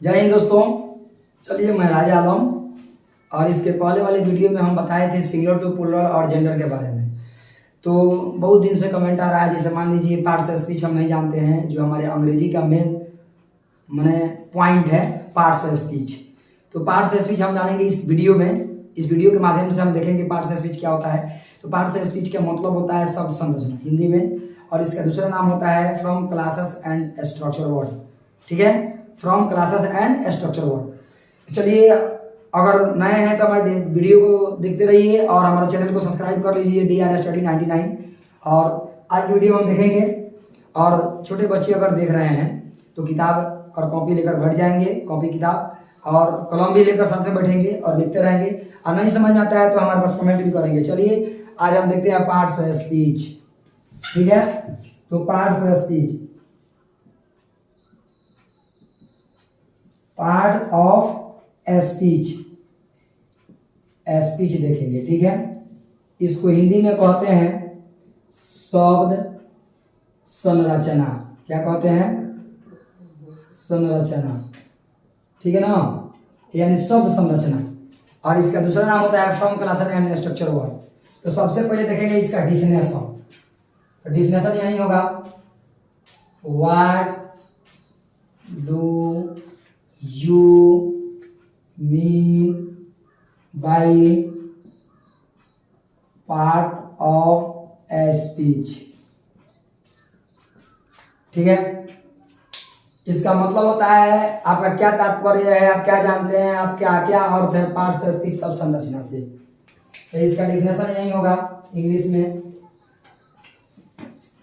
जय हिंद दोस्तों। चलिए मैं राजा आलम और इसके पहले वाले वीडियो में हम बताए थे सिंगुलर टू प्लूरल और जेंडर के बारे में। तो बहुत दिन से कमेंट आ रहा है, जैसे मान लीजिए पार्ट्स ऑफ स्पीच हम नहीं जानते हैं, जो हमारे अंग्रेजी का मेन मैंने पॉइंट है पार्ट्स ऑफ स्पीच। तो पार्ट्स ऑफ स्पीच हम जानेंगे इस वीडियो में। इस वीडियो के माध्यम से हम देखेंगे पार्ट्स ऑफ स्पीच क्या होता है। तो पार्ट्स ऑफ स्पीच का मतलब होता है शब्द संरचना हिंदी में, और इसका दूसरा नाम होता है from classes and structure word. ठीक है, from classes and structure word. चलिए, अगर नए हैं तो हमारे वीडियो को देखते रहिए और हमारे चैनल को सब्सक्राइब कर लीजिए DR स्टडी 99। और आज की वीडियो हम देखेंगे, और छोटे बच्चे अगर देख रहे हैं तो किताब और कॉपी लेकर बैठ जाएंगे, कॉपी किताब और कलम भी लेकर साथ में बैठेंगे और लिखते रहेंगे। और नहीं समझ में आता है तो हमारे पास कमेंट भी करेंगे। चलिए आज हम देखते हैं पार्ट्स ऑफ स्पीच। ठीक है, तो parts of speech, part of speech, speech देखेंगे। ठीक है, इसको हिंदी में कहते हैं शब्द संरचना। क्या कहते हैं? संरचना। ठीक है ना, यानी शब्द संरचना। और इसका दूसरा नाम होता है from classes and structure word. तो सबसे पहले देखेंगे इसका डिफिनेशन। तो डिफिनेशन यही होगा, what do you mean by part of a speech. ठीक है, इसका मतलब होता है आपका क्या तात्पर्य है, आप क्या जानते हैं, आप क्या क्या अर्थ है पार्ट्स ऑफ स्पीच सब संरचना से। तो इसका डिफिनेशन यही होगा इंग्लिश में,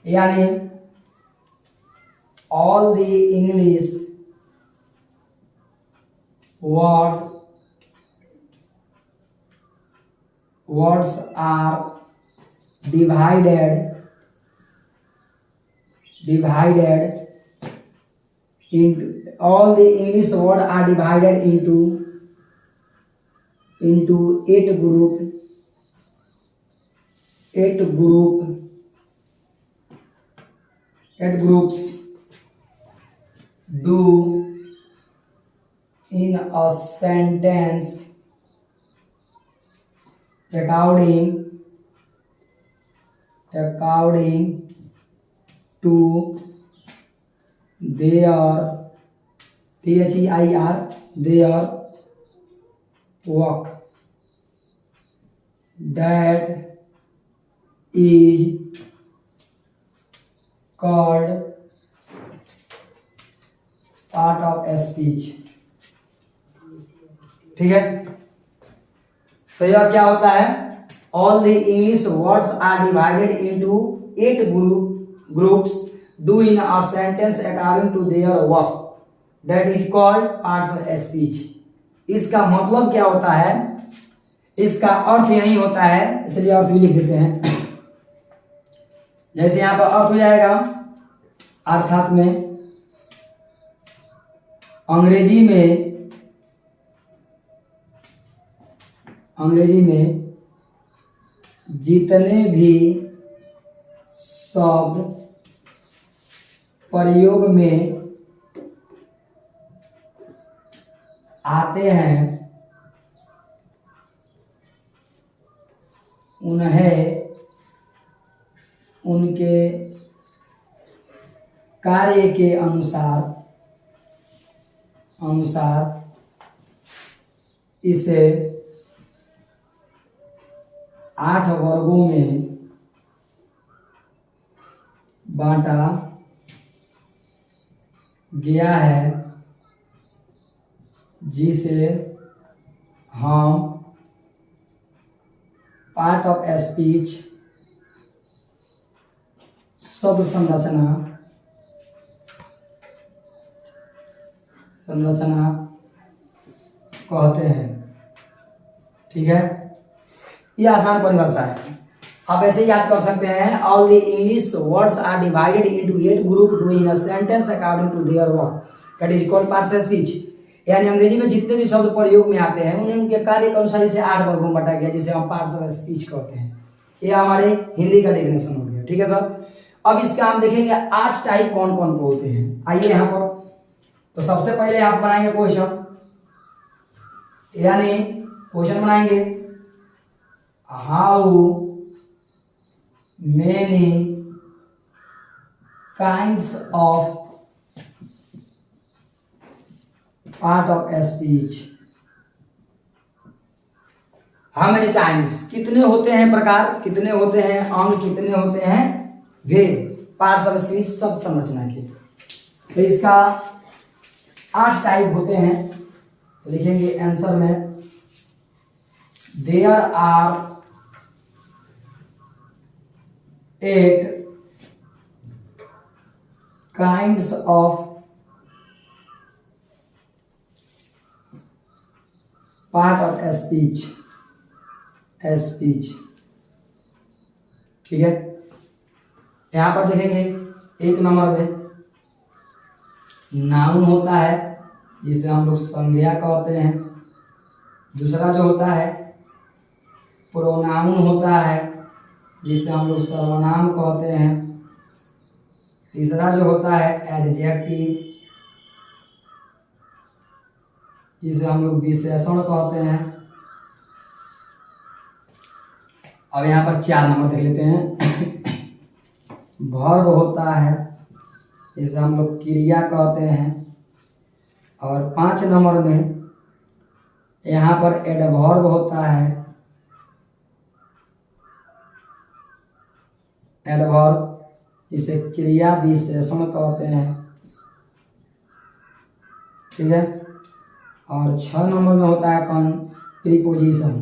यानी all the English words are divided into all the English words are divided into eight groups do in a sentence according to their their work. That is called part of speech. ठीक है, तो यह क्या होता है? All the English words are divided into 8 groups do in a sentence according to their work, that is called parts of speech. इसका मतलब क्या होता है? इसका अर्थ यही होता है। चलिए अर्थ भी लिख देते हैं। जैसे यहां पर अर्थ हो जाएगा, अर्थात में अंग्रेजी में जितने भी शब्द प्रयोग में आते हैं उन्हें उनके कार्य के अनुसार इसे 8 वर्गों में बांटा गया है, जिसे हम पार्ट ऑफ स्पीच शब्द संरचना कहते हैं। ठीक है, ये आसान परिभाषा है, आप ऐसे ही याद कर सकते हैं। All the English words are divided into 8 group do in a sentence according to their work, that is called parts of speech. यानी अंग्रेजी में जितने भी शब्द प्रयोग में आते हैं उन्हें उनके कार्य के अनुसार इसे 8 वर्गों में बांटा गया, जिसे हम पार्ट्स ऑफ स्पीच कहते हैं। ये हमारे हिंदी का डेफिनेशन हो गया। ठीक है सर, अब इसका हम देखेंगे 8 टाइप कौन कौन को होते हैं। आइए यहाँ पर तो सबसे पहले आप बनाएंगे क्वेश्चन, यानी क्वेश्चन बनाएंगे how many kinds of part of speech, how many kinds, कितने होते हैं प्रकार, कितने होते हैं अंग, कितने होते हैं भेद पार्ट्स ऑफ स्पीच शब्द संरचना के। तो इसका 8 टाइप होते हैं। तो लिखेंगे आंसर में there are 8 kinds of part of speech, speech, ठीक है। यहां पर देखेंगे एक नंबर में नाउन होता है जिसे हम लोग संज्ञा कहते हैं, दूसरा जो होता है प्रोनाउन होता है जिसे हम लोग सर्वनाम कहते हैं, तीसरा जो होता है एडजेक्टिव जिसे हम लोग विशेषण कहते हैं। अब यहाँ पर 4 नंबर देख लेते हैं वर्ब होता है जिसे हम लोग क्रिया कहते हैं, और 5 नंबर में यहाँ पर एडवर्ब होता है, एडवर्ब जिसे क्रिया विशेषण कहते हैं, ठीक है। और 6 नंबर में होता है प्रीपोजिशन,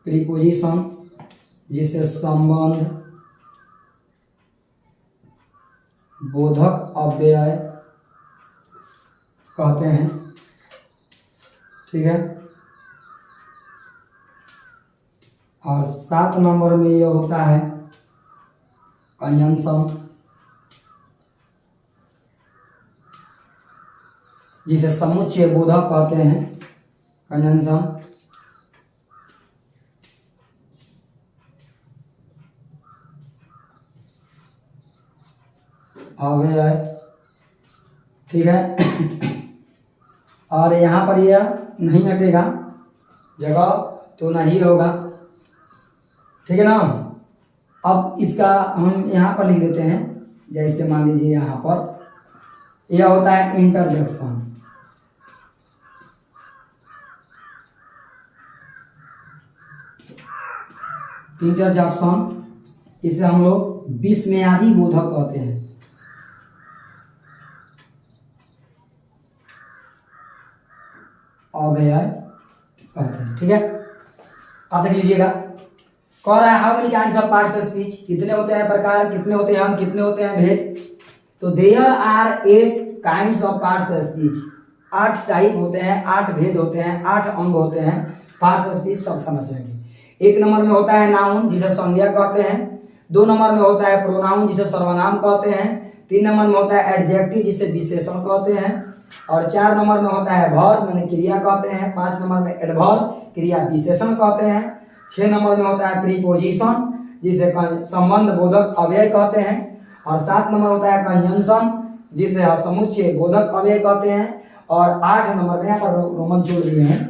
प्रीपोजिशन जिसे संबंध, बोधक अव्यय कहते हैं, ठीक है। और 7 नंबर में ये होता है कंजंक्शन जिसे समुच्चय बोधक कहते हैं, कंजंक्शन। अव्यय, ठीक है। और यहाँ पर यह नहीं हटेगा, जगह तो नहीं होगा, ठीक है ना। अब इसका हम यहाँ पर लिख देते हैं, जैसे मान लीजिए यहाँ पर यह होता है इंटरजेक्शन, इंटरजेक्शन इसे हम लोग विस्मयादि बोधक कहते हैं, अव्यय कहते हैं, ठीक है। आप देख लीजिएगा, कह रहा है how many kinds of parts of speech, कितने होते हैं प्रकार, कितने होते हैं अंग, कितने होते हैं भेद। तो there are 8 kinds of parts of speech, 8 type होते हैं, 8 भेद होते हैं, 8 अंग होते हैं पार्ट्स ऑफ स्पीच शब्द संरचना के। 1 नंबर में होता है नाउन जिसे संज्ञा कहते हैं, 2 नंबर में होता है प्रोनाउन जिसे सर्वनाम कहते हैं, 3 नंबर में होता है एडजेक्टिव जिसे विशेषण कहते हैं, और 4 नंबर में होता है वर्ब माने क्रिया कहते हैं, 5 नंबर में एडवर्ब क्रिया विशेषण कहते हैं, 6 नंबर में होता है प्रीपोजिशन जिसे संबंध बोधक अव्यय कहते हैं, और 7 नंबर होता है कंजंक्शन जिसे समुच्चय बोधक अव्यय कहते हैं, और 8 नंबर में यहाँ पर रोमन जोड़ दिए हैं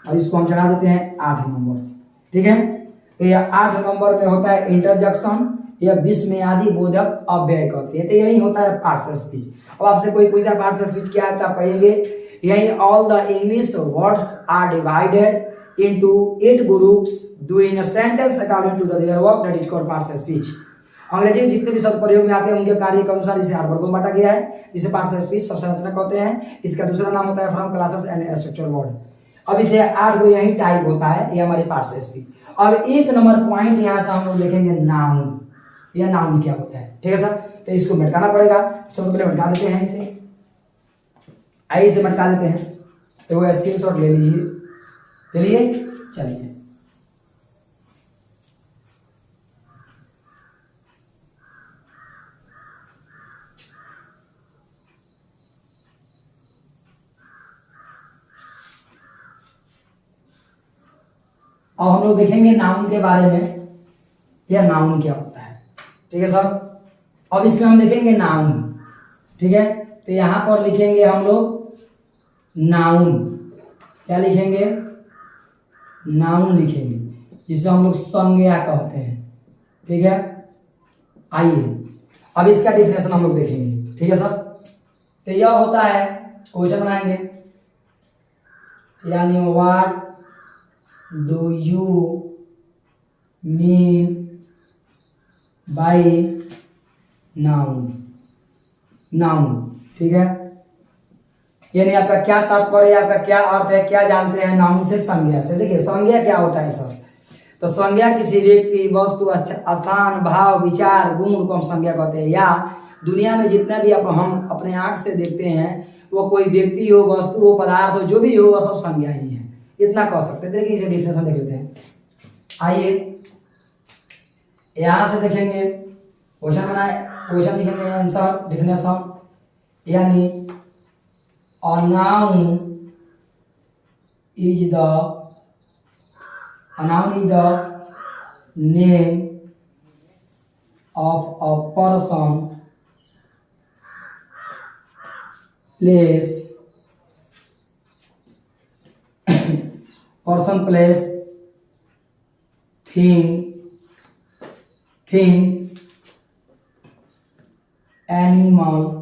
और इसको हम चढ़ा देते हैं 8 नंबर, ठीक है। तो यह 8 नंबर में होता है इंटरजेक्शन, यह विस्मयादि बोधक अव्यय कहते हैं। तो यही होता है पार्ट्स ऑफ स्पीच। अब आपसे कोई पूछता है पार्ट्स ऑफ स्पीच क्या है तो आप कहेंगे यही all the English words are divided into 8 groups doing a sentence according to their work, that is called parts of speech. अंग्रेजी में जितने भी शब्द प्रयोग में आते हैं उनके कार्य के अनुसार इसे 8 वर्गों में बांटा गया है, जिसे पार्ट्स ऑफ स्पीच शब्द संरचना कहते हैं। इसका दूसरा नाम होता है from classes and structural word. अब इसे 8 को यही टाइप होता है, ये हमारी पार्ट्स ऑफ स्पीच। अब 1 नंबर पॉइंट यहाँ से हम लोग देखेंगे नाउन, यह नाउन क्या होता है, ठीक है सर। तो इसको मटकाना पड़ेगा, सबसे पहले मटका देते हैं इसे, आइए इसे मटका देते हैं। तो वो स्क्रीनशॉट ले लीजिए, चलिए चलिए। अब हम लोग देखेंगे नाउन के बारे में, यह नाउन क्या होता है, ठीक है सर। अब इसमें हम देखेंगे नाउन, ठीक है। तो यहाँ पर लिखेंगे हम लोग नाउन। क्या लिखेंगे? नाउन लिखेंगे, जिसे हम लोग संज्ञा कहते हैं। ठीक है। आइए अब इसका डिफिनेशन हम लोग देखेंगे। ठीक है सर। तो यह होता है, क्वेश्चन बनाएंगे, यानी what do you mean by noun. Noun, ठीक है। यानी आपका क्या तात्पर्य, आपका क्या अर्थ है, क्या जानते हैं नाउन से, संज्ञा से। देखिए संज्ञा क्या होता है सर? तो संज्ञा किसी व्यक्ति, वस्तु, स्थान, भाव, विचार, गुण को हम संज्ञा कहते हैं। या दुनिया में जितना भी हम अपने आंख से देखते हैं, वो कोई व्यक्ति हो, वस्तु हो, पदार्थ हो, जो भी हो, वह सब संज्ञा ही है। इतना कह सकते हैं। देखिए इसे डिफिनेशन देख लेते हैं। आइए यहां से देखेंगे, क्वेश्चन बनाए, क्वेश्चन लिखेंगे, आंसर, डिफिनेशन, यानी a noun is the name of a person, place, thing, animal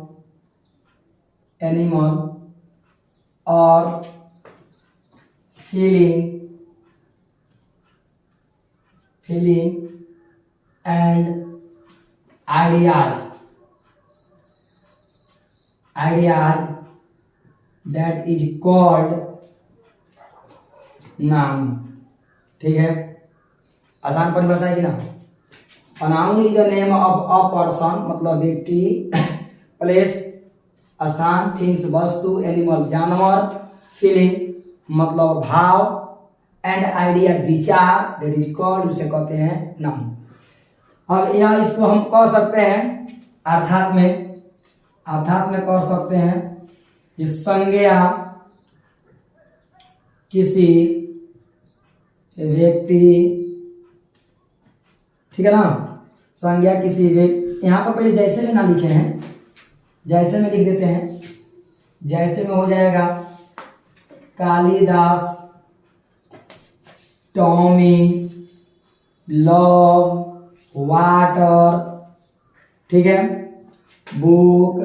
or feeling and ideas that is called noun। ठीक है। आसान परिभाषा है कि ना? A noun is the name of a person, मतलब व्यक्ति, प्लेस, स्थान, थिंग्स, वस्तु, एनिमल, जानवर, फीलिंग, मतलब भाव, एंड आइडिया, विचार, दैट इज कॉल्ड, उसे कहते हैं नाउन। अब यहाँ इसको हम कह सकते हैं अर्थात में कह सकते हैं कि संज्ञा किसी व्यक्ति, ठीक है ना, संज्ञा किसी व्यक्ति, यहाँ पर पहले जैसे में ना लिखे हैं, जैसे में लिख देते हैं। जैसे में हो जाएगा कालिदास, टॉमी, लव, वाटर, ठीक है, बुक।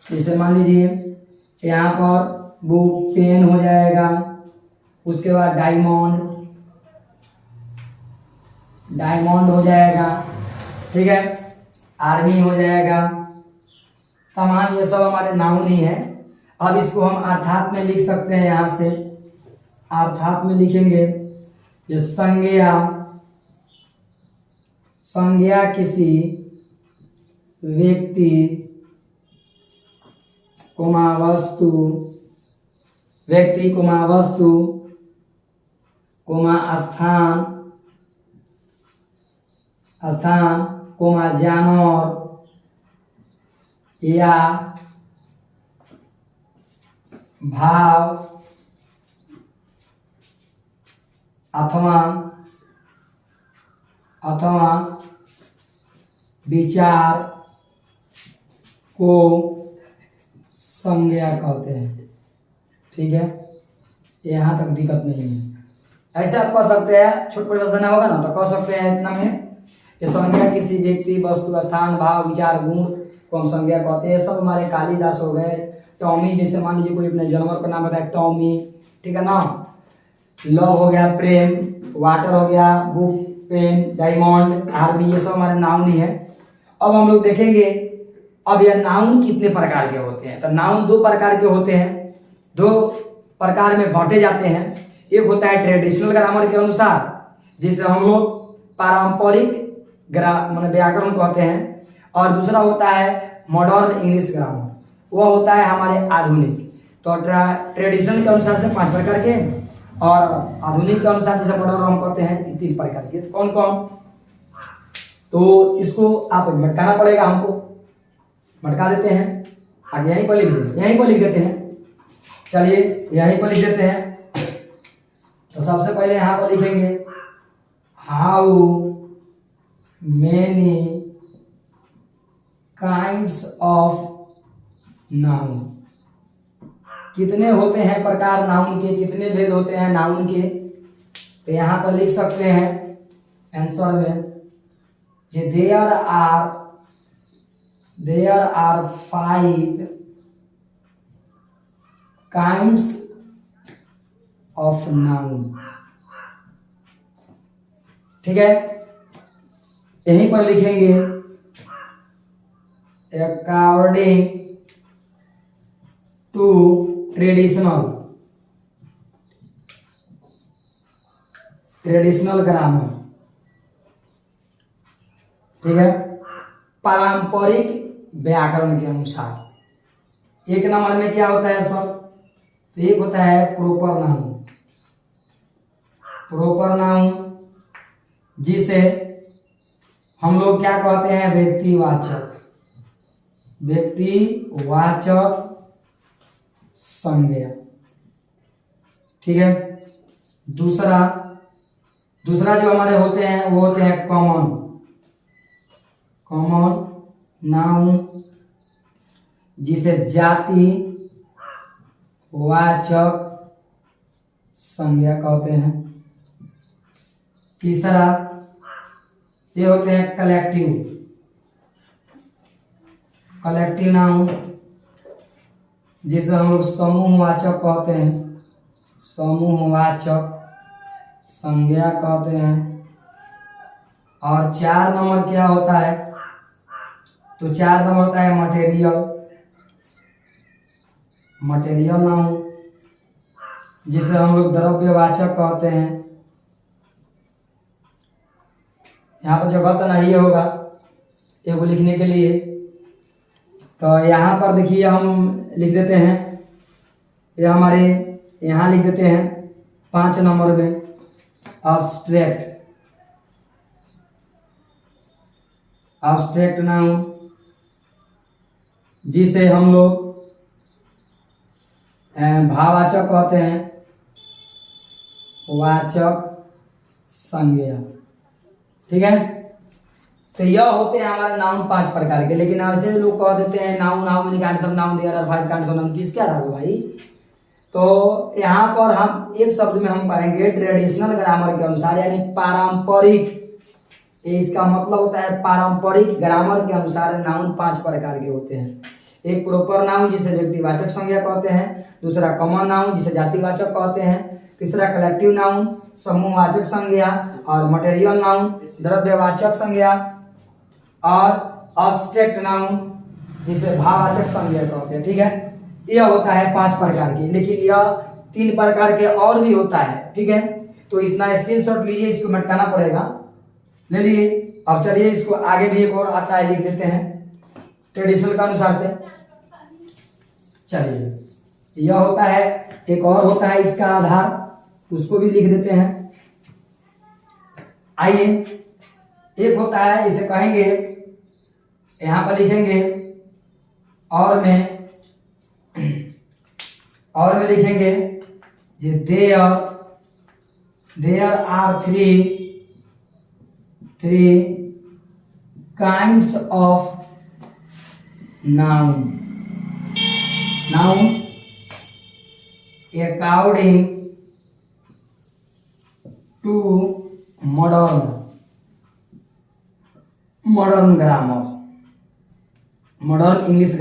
जैसे मान लीजिए यहाँ पर बुक, पेन हो जाएगा, उसके बाद डायमंड हो जाएगा, ठीक है, आर्मी हो जाएगा। तमाम ये सब हमारे नाउन ही है। अब इसको हम अर्थात में लिख सकते हैं। यहाँ से अर्थात में लिखेंगे ये संज्ञा किसी व्यक्ति, वस्तु, स्थान, जानवर या भाव अथवा विचार को संज्ञा कहते हैं। ठीक है, यहाँ तक दिक्कत नहीं है। ऐसे आप कह सकते हैं, छोट परिभाषा देना होगा ना तो कह सकते हैं इतना में, ये संज्ञा किसी व्यक्ति, वस्तु, स्थान, भाव, विचार, गुण को हम संज्ञा कहते हैं। सब हमारे कालिदास हो गए। टॉमी, जैसे मान लीजिए कोई अपने जानवर का नाम बताए, टॉमी, ठीक है ना। लव हो गया, प्रेम, वाटर हो गया, बुक, पेन, डायमंड, आर्मी, ये सब हमारे नाउन ही है। अब हम लोग देखेंगे अब यह नाउन कितने प्रकार के होते हैं। तो नाउन दो प्रकार के होते हैं, दो प्रकार में बांटे जाते हैं। एक होता है ट्रेडिशनल ग्रामर के अनुसार, जिसे हम लोग पारंपरिक मतलब व्याकरण कहते हैं, और दूसरा होता है मॉडर्न इंग्लिश ग्रामर, वह होता है हमारे आधुनिक। तो ट्रेडिशनल के अनुसार से 5 प्रकार के, और आधुनिक के अनुसार जैसे मॉडर्न हम कहते हैं 3 प्रकार के। तो कौन कौन, तो इसको आप भटकाना पड़ेगा, हमको भटका देते हैं। आगे यहीं पर लिख देते हैं। चलिए यहीं पर लिख देते हैं। तो सबसे पहले यहाँ पर लिखेंगे how many kinds of noun. कितने होते हैं प्रकार नाउन के, कितने भेद होते हैं नाउन के, तो यहां पर लिख सकते हैं आंसर में जे there are 5 kinds of noun. ठीक है, यहीं पर लिखेंगे अकॉर्डिंग टू ट्रेडिशनल ग्रामर। ठीक है, पारंपरिक व्याकरण के अनुसार। एक नंबर में क्या होता है सर, तो एक होता है प्रॉपर नाउन, जिसे हम लोग क्या कहते हैं, व्यक्तिवाचक संज्ञा। ठीक है, दूसरा जो हमारे होते हैं वो होते हैं कॉमन नाउन, जिसे जाति वाचक संज्ञा कहते हैं। तीसरा ये होते हैं कलेक्टिव नाउन, जिसे हम लोग समूहवाचक कहते हैं, समूहवाचक संज्ञा कहते हैं। और 4 नंबर क्या होता है, तो 4 नंबर होता है मटेरियल नाउन, जिसे हम लोग द्रव्यवाचक कहते हैं। यहाँ पर जगह तो नहीं होगा एगो लिखने के लिए, तो यहाँ पर देखिए हम लिख देते हैं, ये हमारे यहाँ लिख देते हैं 5 नंबर में एब्स्ट्रैक्ट नाउन, जिसे हम लोग भाववाचक कहते हैं, वाचक संज्ञा। ठीक है, तो यह होते हैं हमारे नाउन 5 प्रकार के। लेकिन ऐसे लोग कह देते हैं noun how many kinds of noun, there are 5 kinds of noun. किसके आधार पर भाई, तो यहाँ पर हम एक शब्द में हम पाएंगे ट्रेडिशनल ग्रामर के अनुसार, यानी पारंपरिक, इसका मतलब होता है पारंपरिक ग्रामर के अनुसार नाउन 5 प्रकार के होते हैं। एक प्रॉपर नाउन, जिसे व्यक्तिवाचक संज्ञा कहते हैं। दूसरा कॉमन नाउन, जिसे जातिवाचक कहते हैं। तीसरा कलेक्टिव नाउन, समूहवाचक संज्ञा। और मटेरियल नाउन, द्रव्यवाचक संज्ञा। और एब्स्ट्रैक्ट नाउन, जिसे भाववाचक संज्ञा कहते हैं। ठीक है, यह होता है 5 प्रकार की, लेकिन यह 3 प्रकार के और भी होता है। ठीक है, तो इतना स्क्रीनशॉट लीजिए, इसको मटकाना पड़ेगा, ले लिए। अब चलिए इसको आगे भी एक और आता है, लिख देते हैं ट्रेडिशनल के अनुसार से। चलिए, यह होता है, एक और होता है इसका आधार, उसको भी लिख देते हैं। आइए, एक होता है, इसे कहेंगे, यहां पर लिखेंगे और में लिखेंगे ये there are 3 kinds of noun according to modern grammar, modern English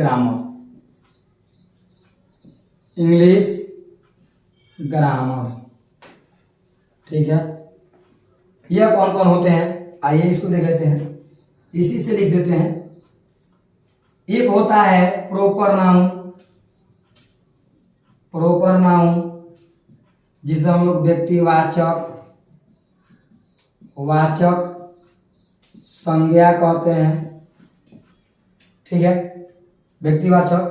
grammar. ठीक है, यह कौन कौन होते हैं, आइए इसको देख लेते हैं, इसी से लिख देते हैं। एक होता है प्रॉपर नाउन, जिसे हम लोग व्यक्तिवाचक वाचक संज्ञा कहते हैं। ठीक है, व्यक्तिवाचक,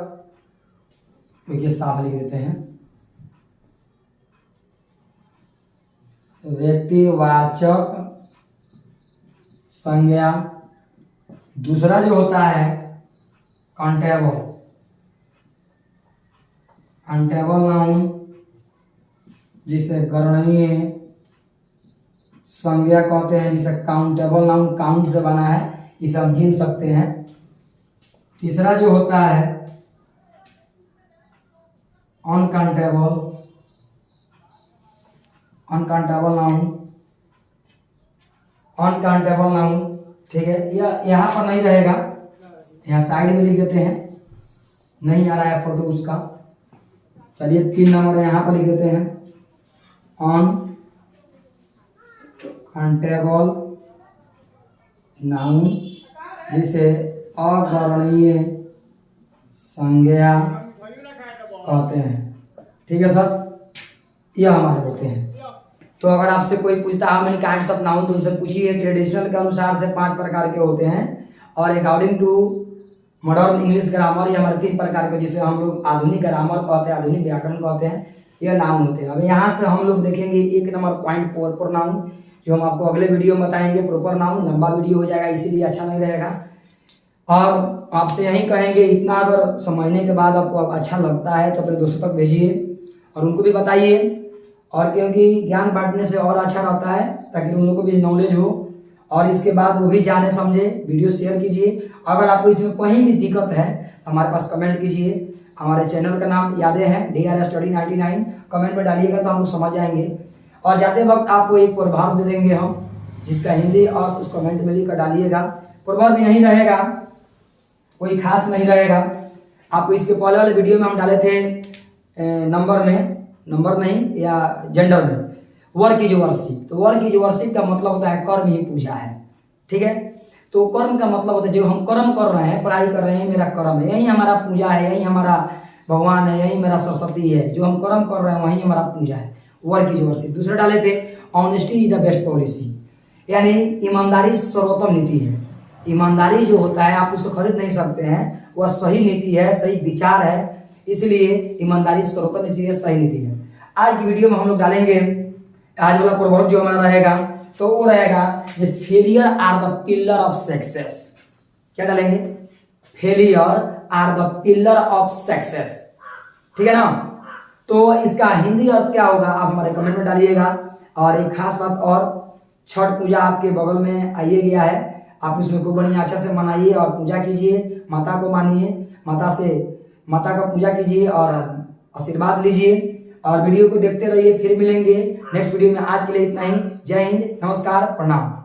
तो ये साफ लिख देते हैं, व्यक्तिवाचक संज्ञा। दूसरा जो होता है काउंटेबल नाउन, जिसे गणनीय संज्ञा कहते हैं, जिसे काउंटेबल नाउन, काउंट से बना है, इसे हम गिन सकते हैं। तीसरा जो होता है uncountable, uncountable noun, uncountable noun, ठीक है। यह यहाँ पर नहीं रहेगा, यहाँ साइड में लिख देते हैं, नहीं आ रहा है फोटो उसका। चलिए 3 नंबर यहाँ पर लिख देते हैं अनकाउंटेबल नाउन, जिसे अगणनीय संज्ञा कहते हैं, ठीक है सर। यह हमारे होते हैं। तो अगर आपसे कोई पूछता है मेनी काइंड्स ऑफ नाउन, तो उनसे पूछिए। ट्रेडिशनल के अनुसार से 5 प्रकार के होते हैं, और according to modern English grammar ये हमारे 3 प्रकार के, जिसे हम लोग आधुनिक ग्रामर कहते हैं, आधुनिक व्याकरण कहते हैं, यह नाउन होते हैं। अब यहाँ से हम लोग देखेंगे 1 नंबर पॉइंट प्रॉपर नाउन, जो हम आपको अगले वीडियो में बताएंगे। प्रॉपर नाउन लंबा वीडियो हो जाएगा, इसीलिए अच्छा नहीं रहेगा। और आपसे यही कहेंगे, इतना अगर समझने के बाद आपको अच्छा लगता है तो अपने दोस्तों तक भेजिए और उनको भी बताइए, और क्योंकि ज्ञान बांटने से और अच्छा रहता है, ताकि उन लोगों को भी नॉलेज हो, और इसके बाद वो भी जाने समझे। वीडियो शेयर कीजिए। अगर आपको इसमें कहीं भी दिक्कत है तो हमारे पास कमेंट कीजिए। हमारे चैनल का नाम यादें है DRS Study 99, कमेंट में डालिएगा तो हम लोग समझ जाएंगे। और जाते वक्त आपको एक प्रभाव दे देंगे हम, जिसका हिंदी और उस कमेंट में लिख कर डालिएगा। प्रभाव यही रहेगा, कोई खास नहीं रहेगा। आपको इसके पहले वाले वीडियो में हम डाले थे नंबर नहीं या जेंडर में, वर्क इज वर्शिप। तो वर्क इज वर्शिप का मतलब होता है कर्म ही पूजा है, ठीक है। तो कर्म का मतलब होता है जो हम कर्म कर रहे हैं, पढ़ाई कर रहे हैं, मेरा कर्म है, यही हमारा पूजा है, यही हमारा भगवान है, यही मेरा सरस्वती है। जो हम कर्म कर रहे हैं वही हमारा पूजा है, वर्क इज वर्शिप। दूसरे डाले थे honesty is the best policy, यानी ईमानदारी सर्वोत्तम नीति है। ईमानदारी जो होता है आप उसे खरीद नहीं सकते हैं, वह सही नीति है, सही विचार है, इसलिए ईमानदारी सर्वोत्तम नीति है, सही नीति है। आज की वीडियो में हम लोग डालेंगे आज वाला प्रवर्ब जो हमारा रहेगा, तो वो रहेगा failure are the pillar of success. क्या डालेंगे? Failure are the pillar of success, ठीक है ना। तो इसका हिंदी अर्थ क्या होगा आप हमारे कमेंट में डालिएगा। और एक खास बात और, छठ पूजा आपके बगल में आइए गया है, आप इसमें खूब बढ़िया अच्छा से मनाइए और पूजा कीजिए, माता को मानिए, माता का पूजा कीजिए और आशीर्वाद लीजिए। और वीडियो को देखते रहिए, फिर मिलेंगे नेक्स्ट वीडियो में। आज के लिए इतना ही। जय हिंद, नमस्कार, प्रणाम।